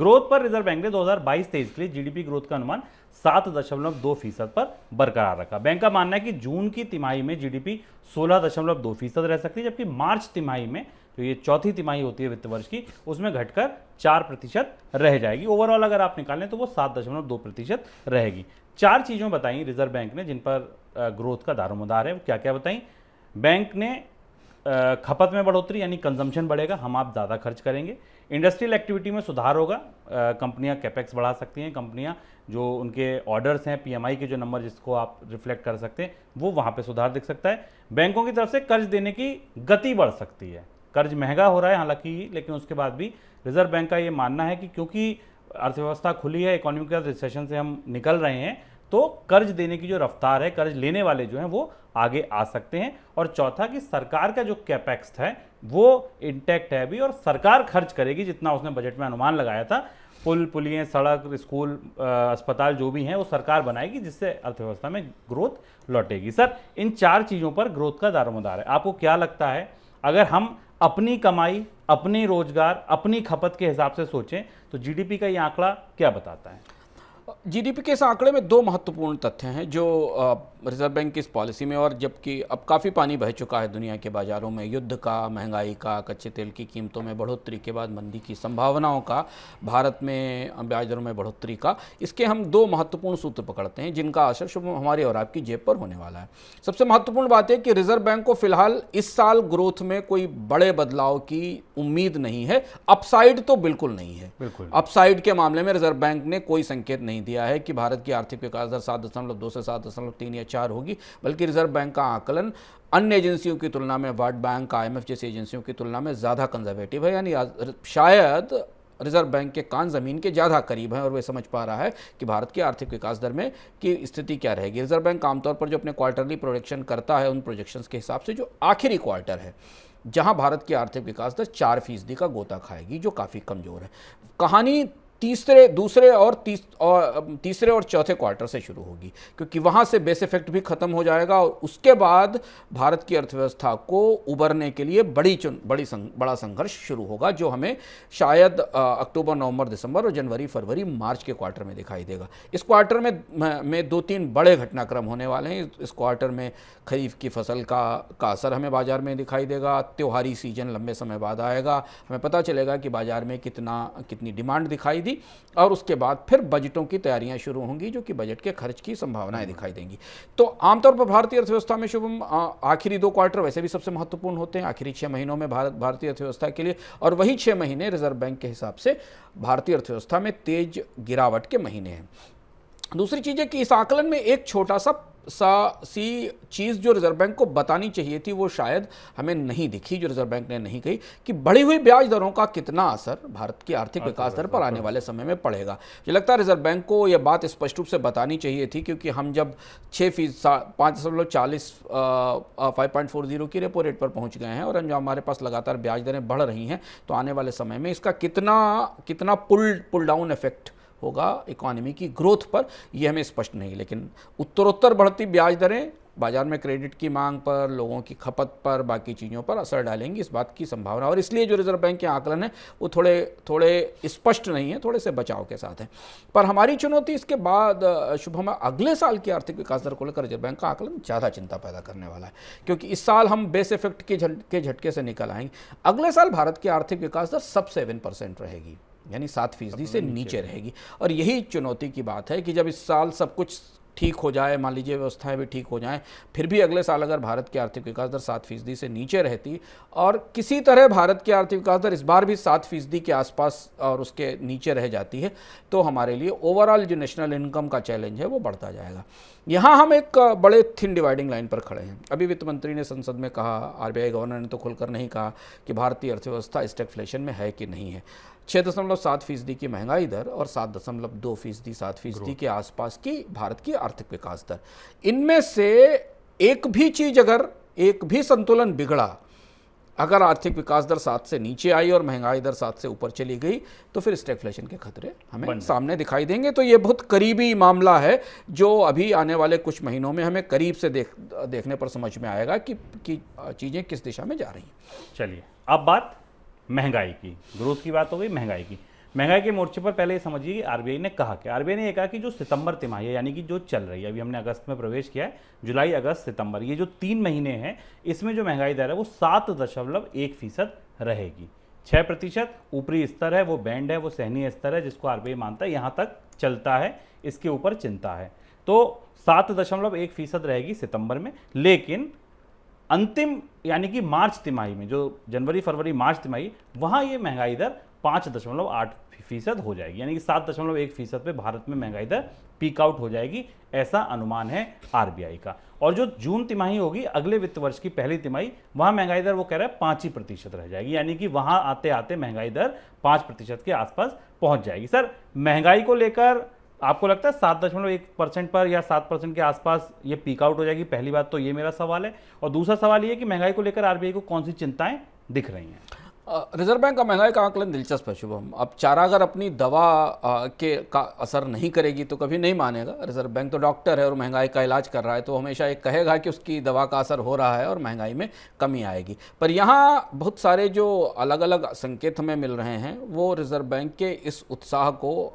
Growth पर reserve bank ने 2022-23 के लिए जीडीपी ग्रोथ का अनुमान 7.2% पर बरकरार रखा। बैंक का मानना है कि जून की तिमाही में जीडीपी 16.2% रह सकती है, जबकि मार्च तिमाही में, जो ये चौथी तिमाही होती है वित्त वर्ष की, उसमें घटकर 4% रह जाएगी। ओवरऑल अगर आप निकालें तो वो 7.2% रहेगी। 4 चीज़ें बताई रिजर्व बैंक ने जिन पर ग्रोथ का दारोमदार है। क्या क्या बताई? बैंक ने खपत में बढ़ोतरी यानी कंजम्पशन बढ़ेगा, हम आप ज़्यादा खर्च करेंगे। इंडस्ट्रियल एक्टिविटी में सुधार होगा, कंपनियां कैपेक्स बढ़ा सकती हैं, कंपनियां जो उनके ऑर्डर्स हैं, पीएमआई के जो नंबर जिसको आप रिफ्लेक्ट कर सकते हैं, वो वहाँ पे सुधार दिख सकता है। बैंकों की तरफ से कर्ज देने की गति बढ़ सकती है। कर्ज महंगा हो रहा है हालांकि, लेकिन उसके बाद भी रिजर्व बैंक का ये मानना है कि क्योंकि अर्थव्यवस्था खुली है, इकोनॉमिकल रिसेशन से हम निकल रहे हैं, तो कर्ज देने की जो रफ्तार है, कर्ज लेने वाले जो हैं वो आगे आ सकते हैं। और चौथा कि सरकार का जो कैपेक्स है वो इंटैक्ट है अभी, और सरकार खर्च करेगी जितना उसने बजट में अनुमान लगाया था। पुल पुलियाँ, सड़क, स्कूल, अस्पताल जो भी हैं वो सरकार बनाएगी, जिससे अर्थव्यवस्था में ग्रोथ लौटेगी। सर, इन 4 चीज़ों पर ग्रोथ का दारोमदार है। आपको क्या लगता है, अगर हम अपनी कमाई, अपनी रोजगार, अपनी खपत के हिसाब से सोचें तो जीडीपी का ये आंकड़ा क्या बताता है? जीडीपी के इस आंकड़े में 2 महत्वपूर्ण तथ्य हैं जो रिजर्व बैंक की इस पॉलिसी में, और जबकि अब काफ़ी पानी बह चुका है दुनिया के बाज़ारों में, युद्ध का, महंगाई का, कच्चे तेल की कीमतों में बढ़ोतरी के बाद मंदी की संभावनाओं का, भारत में ब्याज दरों में बढ़ोतरी का, इसके हम 2 महत्वपूर्ण सूत्र पकड़ते हैं जिनका असर शुभ हमारी और आपकी जेब पर होने वाला है। सबसे महत्वपूर्ण बात है कि रिजर्व बैंक को फिलहाल इस साल ग्रोथ में कोई बड़े बदलाव की उम्मीद नहीं है। अपसाइड तो बिल्कुल नहीं है, बिल्कुल। अपसाइड के मामले में रिजर्व बैंक ने कोई संकेत नहीं दिया है कि भारत की आर्थिक विकास दर 7.2 से 7.3 या 4 होगी, बल्कि रिजर्व बैंक का आकलन अन्य एजेंसियों की तुलना में, वर्ल्ड बैंक, आईएमएफ जैसी एजेंसियों की तुलना में ज़्यादा कंजर्वेटिव है। यानी शायद रिजर्व बैंक के कान ज़मीन के ज़्यादा करीब हैं और वे समझ पा रहा है कि भारत की आर्थिक विकास दर में की स्थिति क्या रहेगी। रिजर्व बैंक आमतौर पर जो अपने क्वार्टरली प्रोजेक्शन करता है, उन प्रोजेक्शंस के हिसाब से जो आखिरी क्वार्टर है जहां भारत की आर्थिक विकास दर 4% का गोता खाएगी, जो काफ़ी कमज़ोर है। कहानी तीसरे और चौथे क्वार्टर से शुरू होगी, क्योंकि वहाँ से बेस इफेक्ट भी खत्म हो जाएगा और उसके बाद भारत की अर्थव्यवस्था को उबरने के लिए बड़ा संघर्ष शुरू होगा, जो हमें शायद अक्टूबर, नवंबर, दिसंबर और जनवरी, फरवरी, मार्च के क्वार्टर में दिखाई देगा। इस क्वार्टर में 2-3 बड़े घटनाक्रम होने वाले हैं। इस क्वार्टर में खरीफ की फसल का असर हमें बाजार में दिखाई देगा, त्योहारी सीजन लंबे समय बाद आएगा, हमें पता चलेगा कि बाजार में कितनी डिमांड दिखाई दी, और उसके बाद फिर बजटों की तैयारियां शुरू होंगी, जो कि बजट के खर्च की संभावनाएं दिखाई देंगी। तो आमतौर पर भारतीय अर्थव्यवस्था में शुभम आखिरी 2 क्वार्टर वैसे भी सबसे महत्वपूर्ण होते हैं, आखिरी 6 महीनों में भारतीय अर्थव्यवस्था के लिए, और वही 6 महीने रिजर्व बैंक के हिसाब से भारतीय अर्थव्यवस्था में तेज गिरावट के महीने हैं। दूसरी चीज़ है कि इस आकलन में एक छोटा सी चीज़ जो रिजर्व बैंक को बतानी चाहिए थी, वो शायद हमें नहीं दिखी, जो रिजर्व बैंक ने नहीं कही, कि बढ़ी हुई ब्याज दरों का कितना असर भारत की आर्थिक विकास दर पर आने वाले समय में पड़ेगा। मुझे लगता है रिजर्व बैंक को यह बात स्पष्ट रूप से बतानी चाहिए थी, क्योंकि हम जब 5.40 की रेपो रेट पर पहुंच गए हैं और जो हमारे पास लगातार ब्याज दरें बढ़ रही हैं, तो आने वाले समय में इसका कितना पुल डाउन इफेक्ट होगा इकोनॉमी की ग्रोथ पर, यह हमें स्पष्ट नहीं। लेकिन उत्तरोत्तर बढ़ती ब्याज दरें बाजार में क्रेडिट की मांग पर, लोगों की खपत पर, बाकी चीज़ों पर असर डालेंगी, इस बात की संभावना, और इसलिए जो रिजर्व बैंक के आकलन है वो थोड़े स्पष्ट नहीं है, थोड़े से बचाव के साथ है। पर हमारी चुनौती इसके बाद शुभम, अगले साल की आर्थिक विकास दर को लेकर रिजर्व बैंक का आकलन ज़्यादा चिंता पैदा करने वाला है, क्योंकि इस साल हम बेस इफेक्ट के झटके से निकल आएंगे। अगले साल भारत की आर्थिक विकास दर सब 7% रहेगी, यानी 7% से नीचे रहेगी। और यही चुनौती की बात है कि जब इस साल सब कुछ ठीक हो जाए, मान लीजिए व्यवस्थाएं भी ठीक हो जाएं, फिर भी अगले साल अगर भारत की आर्थिक विकास दर 7% से नीचे रहती और किसी तरह भारत की आर्थिक विकास दर इस बार भी 7% के आसपास और उसके नीचे रह जाती है, तो हमारे लिए ओवरऑल जो नेशनल इनकम का चैलेंज है वो बढ़ता जाएगा। यहाँ हम एक बड़े थिन डिवाइडिंग लाइन पर खड़े हैं। अभी वित्त मंत्री ने संसद में कहा, आरबीआई गवर्नर ने तो खुलकर नहीं कहा कि भारतीय अर्थव्यवस्था स्टैगफ्लेशन में है कि नहीं है। 6.7% की महंगाई दर और 7.2% 7% के आसपास की भारत की आर्थिक विकास दर, इनमें से एक भी चीज, अगर एक भी संतुलन बिगड़ा, अगर आर्थिक विकास दर 7 से नीचे आई और महंगाई दर 7 से ऊपर चली गई, तो फिर स्टैगफ्लेशन के खतरे हमें सामने दिखाई देंगे। तो ये बहुत करीबी मामला है, जो अभी आने वाले कुछ महीनों में हमें करीब से देखने पर समझ में आएगा कि चीज़ें किस दिशा में जा रही हैं। चलिए, अब बात महंगाई की, ग्रोथ की बात हो गई, महंगाई की। महंगाई के मोर्चे पर पहले ये समझिए कि आरबीआई ने कहा क्या। आरबीआई ने ये कहा कि जो सितंबर तिमाही है, यानी कि जो चल रही है, अभी हमने अगस्त में प्रवेश किया है, जुलाई अगस्त सितंबर, ये जो 3 महीने हैं, इसमें जो महंगाई दर है वो 7.1% रहेगी। 6% ऊपरी स्तर है, वो बैंड है, वो सहनीय स्तर है जिसको आरबीआई मानता है यहाँ तक चलता है, इसके ऊपर चिंता है। तो 7.1% रहेगी सितंबर में, लेकिन अंतिम यानी कि मार्च तिमाही में, जो जनवरी फरवरी मार्च तिमाही, वहाँ ये महंगाई दर 5.8% हो जाएगी, यानी कि 7.1% पे भारत में महंगाई दर पीक आउट हो जाएगी, ऐसा अनुमान है आरबीआई का। और जो जून तिमाही होगी, अगले वित्त वर्ष की पहली तिमाही, वहाँ महंगाई दर वो कह रहा है 5% रह जाएगी, यानी कि वहाँ आते आते महंगाई दर 5% के आसपास पहुँच जाएगी। सर, महंगाई को लेकर आपको लगता है 7.1% पर या 7% के आसपास ये पीक आउट हो जाएगी? पहली बात तो ये मेरा सवाल है। और दूसरा सवाल ये कि महंगाई को लेकर आरबीआई को कौन सी चिंताएं दिख रही हैं? रिजर्व बैंक का महंगाई का आकलन दिलचस्प है शुभम। अब चारा अगर अपनी दवा का असर नहीं करेगी तो कभी नहीं मानेगा। रिजर्व बैंक तो डॉक्टर है और महंगाई का इलाज कर रहा है, तो हमेशा एक कहेगा कि उसकी दवा का असर हो रहा है और महंगाई में कमी आएगी। पर यहाँ बहुत सारे जो अलग अलग संकेत हमें मिल रहे हैं वो रिजर्व बैंक के इस उत्साह को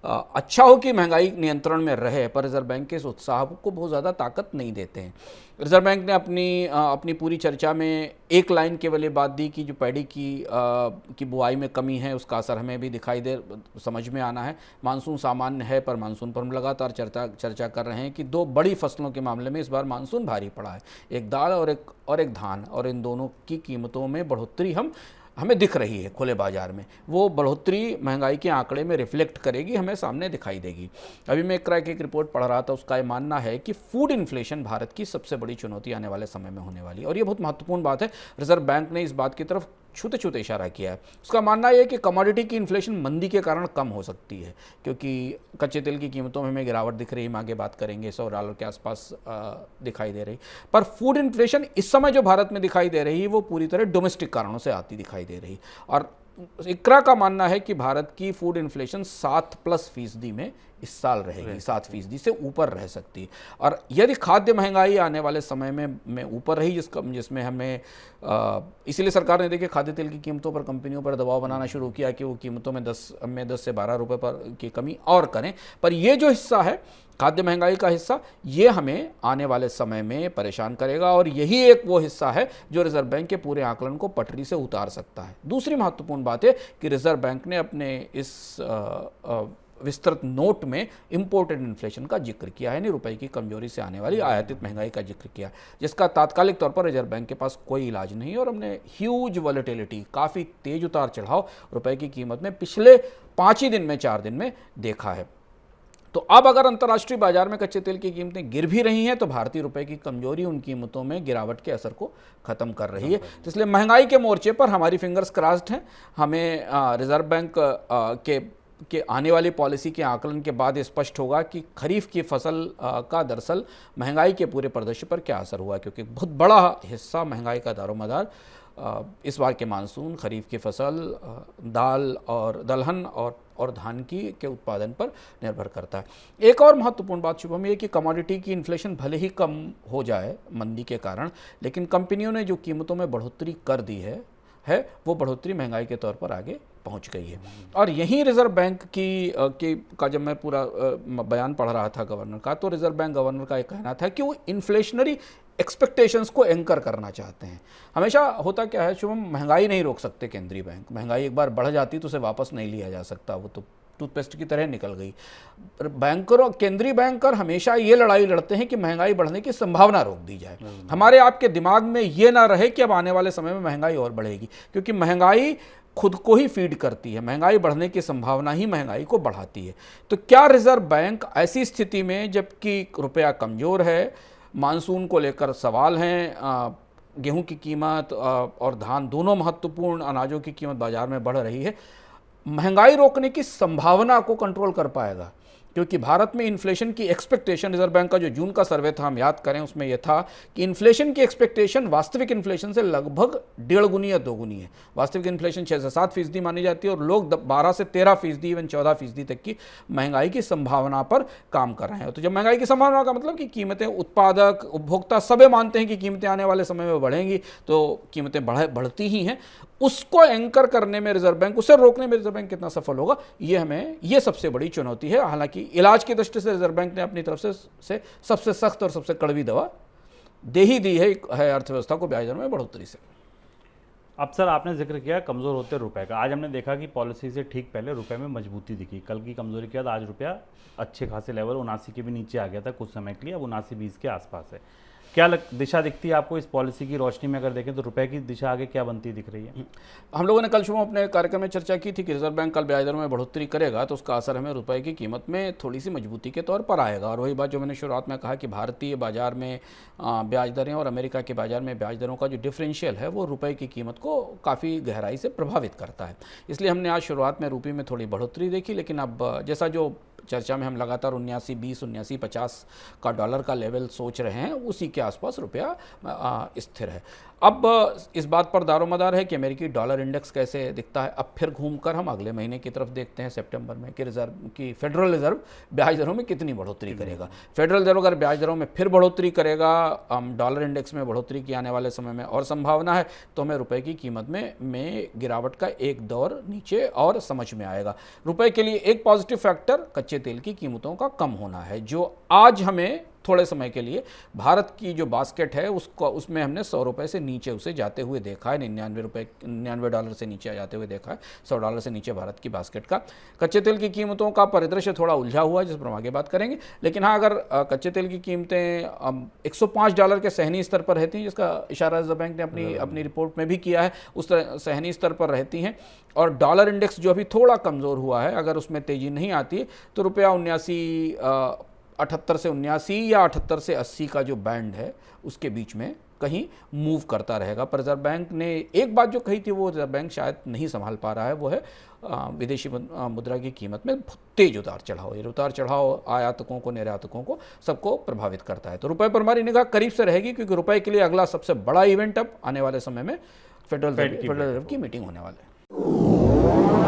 अच्छा हो कि महंगाई नियंत्रण में रहे, पर रिजर्व बैंक के इस उत्साह को बहुत ज़्यादा ताकत नहीं देते हैं। रिजर्व बैंक ने अपनी पूरी चर्चा में एक लाइन केवल ये बात दी कि जो पैडी की बुआई में कमी है उसका असर हमें भी समझ में आना है। मानसून सामान्य है, पर मानसून पर हम लगातार चर्चा कर रहे हैं कि दो बड़ी फसलों के मामले में इस बार मानसून भारी पड़ा है, एक दाल और एक धान, और इन दोनों की कीमतों में बढ़ोतरी हमें दिख रही है खुले बाजार में। वो बढ़ोतरी महंगाई के आंकड़े में रिफ्लेक्ट करेगी, हमें सामने दिखाई देगी। अभी मैं एक रिपोर्ट पढ़ रहा था, उसका ये मानना है कि फूड इन्फ्लेशन भारत की सबसे बड़ी चुनौती आने वाले समय में होने वाली है, और ये बहुत महत्वपूर्ण बात है। रिजर्व बैंक ने इस बात की तरफ छूते छूते इशारा किया है। उसका मानना यह है कि कमोडिटी की इन्फ्लेशन मंदी के कारण कम हो सकती है, क्योंकि कच्चे तेल की कीमतों में हमें गिरावट दिख रही है, हम आगे बात करेंगे, $100 के आसपास दिखाई दे रही। पर फूड इन्फ्लेशन इस समय जो भारत में दिखाई दे रही है वो पूरी तरह डोमेस्टिक कारणों से आती दिखाई दे रही। और इकरा का मानना है कि भारत की फूड इन्फ्लेशन 7+% में इस साल रहेगी, 7% से ऊपर रह सकती है। और यदि खाद्य महंगाई आने वाले समय में ऊपर रही, जिसमें हमें इसीलिए सरकार ने देखिए खाद्य तेल की कीमतों पर कंपनियों पर दबाव बनाना शुरू किया कि वो कीमतों में 10 से 12 रुपए पर की कमी और करें। पर ये जो हिस्सा है खाद्य महंगाई का हिस्सा, ये हमें आने वाले समय में परेशान करेगा, और यही एक वो हिस्सा है जो रिजर्व बैंक के पूरे आकलन को पटरी से उतार सकता है। दूसरी महत्वपूर्ण बात है कि रिजर्व बैंक ने अपने इस विस्तृत नोट में इंपोर्टेड इन्फ्लेशन का जिक्र किया है, यानी रुपए की कमजोरी से आने वाली आयातित महंगाई का जिक्र किया, जिसका तात्कालिक तौर पर रिजर्व बैंक के पास कोई इलाज नहीं है। और हमने ह्यूज वॉलेटिलिटी, काफ़ी तेज उतार चढ़ाव रुपए की कीमत में पिछले 5 ही दिन में, 4 दिन में देखा है। तो अब अगर अंतर्राष्ट्रीय बाजार में कच्चे तेल की कीमतें गिर भी रही हैं तो भारतीय रुपए की कमजोरी उन कीमतों में गिरावट के असर को खत्म कर रही है। तो इसलिए महंगाई के मोर्चे पर हमारी फिंगर्स क्रॉस्ड हैं। हमें रिजर्व बैंक के आने वाली पॉलिसी के आकलन के बाद स्पष्ट होगा कि खरीफ की फसल का दरअसल महंगाई के पूरे परिदृश्य पर क्या असर हुआ, क्योंकि बहुत बड़ा हिस्सा महंगाई का दारोमदार इस बार के मानसून, खरीफ की फसल, दाल और दलहन और धान के उत्पादन पर निर्भर करता है। एक और महत्वपूर्ण बात शुभम ये कि कमोडिटी की इन्फ्लेशन भले ही कम हो जाए मंदी के कारण, लेकिन कंपनियों ने जो कीमतों में बढ़ोतरी कर दी है वो बढ़ोतरी महंगाई के तौर पर आगे पहुंच गई है। और यहीं रिजर्व बैंक का जब मैं पूरा बयान पढ़ रहा था गवर्नर का, तो रिजर्व बैंक गवर्नर का एक कहना था कि वो इन्फ्लेशनरी एक्सपेक्टेशंस को एंकर करना चाहते हैं। हमेशा होता क्या है शुभम, महंगाई नहीं रोक सकते केंद्रीय बैंक। महंगाई एक बार बढ़ जाती तो उसे वापस नहीं लिया जा सकता, वो तो टूथपेस्ट की तरह निकल गई। केंद्रीय बैंकर हमेशा ये लड़ाई लड़ते हैं कि महंगाई बढ़ने की संभावना रोक दी जाए। हमारे आपके दिमाग में ये ना रहे कि अब आने वाले समय में महंगाई और बढ़ेगी, क्योंकि महंगाई खुद को ही फीड करती है, महंगाई बढ़ने की संभावना ही महंगाई को बढ़ाती है। तो क्या रिजर्व बैंक ऐसी स्थिति में, जबकि रुपया कमजोर है, मानसून को लेकर सवाल हैं, गेहूं की कीमत और धान दोनों महत्वपूर्ण अनाजों की कीमत बाजार में बढ़ रही है, महंगाई रोकने की संभावना को कंट्रोल कर पाएगा? क्योंकि भारत में इन्फ्लेशन की एक्सपेक्टेशन, रिजर्व बैंक का जो जून का सर्वे था हम याद करें उसमें यह था कि इन्फ्लेशन की एक्सपेक्टेशन वास्तविक इन्फ्लेशन से लगभग 1.5 गुनी या 2 गुनी है। वास्तविक इन्फ्लेशन 6 से 7% मानी जाती है और लोग 12 से 13%, इवन 14% तक की महंगाई की संभावना पर काम कर रहे हैं। तो जब महंगाई की संभावना का मतलब कि कीमतें, उत्पादक, उपभोक्ता सभी मानते हैं कि कीमतें आने वाले समय में बढ़ेंगी, तो कीमतें बढ़ती ही हैं। उसको एंकर करने में रिजर्व बैंक, उसे रोकने में रिजर्व बैंक कितना सफल होगा, ये सबसे बड़ी चुनौती है। हालांकि इलाज की दृष्टि से रिजर्व बैंक ने अपनी तरफ से सबसे सख्त और सबसे कड़वी दवा दे ही दी है अर्थव्यवस्था को ब्याज दर में बढ़ोतरी से। अब सर आपने जिक्र किया कमज़ोर होते रुपए का। आज हमने देखा कि पॉलिसी से ठीक पहले रुपए में मजबूती दिखी। कल की कमजोरी के बाद आज रुपया अच्छे खासे लेवल 79 के भी नीचे आ गया था कुछ समय के लिए, अब 79-20 के आसपास है। क्या दिशा दिखती है आपको इस पॉलिसी की रोशनी में? अगर देखें तो रुपए की दिशा आगे क्या बनती दिख रही है? हम लोगों ने कल सुबह अपने कार्यक्रम में चर्चा की थी कि रिजर्व बैंक कल ब्याज दरों में बढ़ोतरी करेगा तो उसका असर हमें रुपए की कीमत में थोड़ी सी मजबूती के तौर पर आएगा। और वही बात जो मैंने शुरुआत में कहा कि भारतीय बाजार में ब्याज दरें और अमेरिका के बाजार में ब्याज दरों का जो डिफरेंशियल है वो रुपए की कीमत को काफ़ी गहराई से प्रभावित करता है। इसलिए हमने आज शुरुआत में रुपये में थोड़ी बढ़ोतरी देखी, लेकिन अब जैसा जो चर्चा में हम लगातार 79-20, 79-50 का डॉलर का लेवल सोच रहे हैं, उसी के आसपास रुपया स्थिर है। अब इस बात पर दारोमदार है कि अमेरिकी डॉलर इंडेक्स कैसे दिखता है। अब फिर घूमकर हम अगले महीने की तरफ देखते हैं सितंबर में कि फेडरल रिजर्व ब्याज दरों में कितनी बढ़ोतरी करेगा। फेडरल रिजर्व अगर ब्याज दरों में फिर बढ़ोतरी करेगा, डॉलर इंडेक्स में बढ़ोतरी की आने वाले समय में और संभावना है, तो हमें रुपए की कीमत में गिरावट का एक दौर नीचे और समझ में आएगा। रुपए के लिए एक पॉजिटिव फैक्टर कच्चे तेल की कीमतों का कम होना है, जो आज हमें थोड़े समय के लिए भारत की जो बास्केट है उसमें हमने 100 रुपये से नीचे उसे जाते हुए देखा है, 99 डॉलर से नीचे जाते हुए देखा है, 100 डॉलर से नीचे भारत की बास्केट का। कच्चे तेल की कीमतों का परिदृश्य थोड़ा उलझा हुआ है जिस पर हम आगे बात करेंगे, लेकिन हाँ, अगर कच्चे तेल की कीमतें $105 के सहनीय स्तर पर रहती हैं, जिसका इशारा रिजर्व बैंक ने अपनी रिपोर्ट में भी किया है, उस तरह सहनीय स्तर पर रहती हैं, और डॉलर इंडेक्स जो अभी थोड़ा कमज़ोर हुआ है, अगर उसमें तेज़ी नहीं आती तो रुपया 78 से 79 या 78 से 80 का जो बैंड है उसके बीच में कहीं मूव करता रहेगा। पर रिजर्व बैंक ने एक बात जो कही थी वो रिजर्व बैंक शायद नहीं संभाल पा रहा है, वो है विदेशी मुद्रा की कीमत में तेज उतार चढ़ाव। ये उतार चढ़ाव आयातकों को, निर्यातकों को, सबको प्रभावित करता है। तो रुपए पर हमारी निगाह करीब से रहेगी, क्योंकि रुपए के लिए अगला सबसे बड़ा इवेंट अब आने वाले समय में फेडरल रिजर्व की मीटिंग होने वाला है।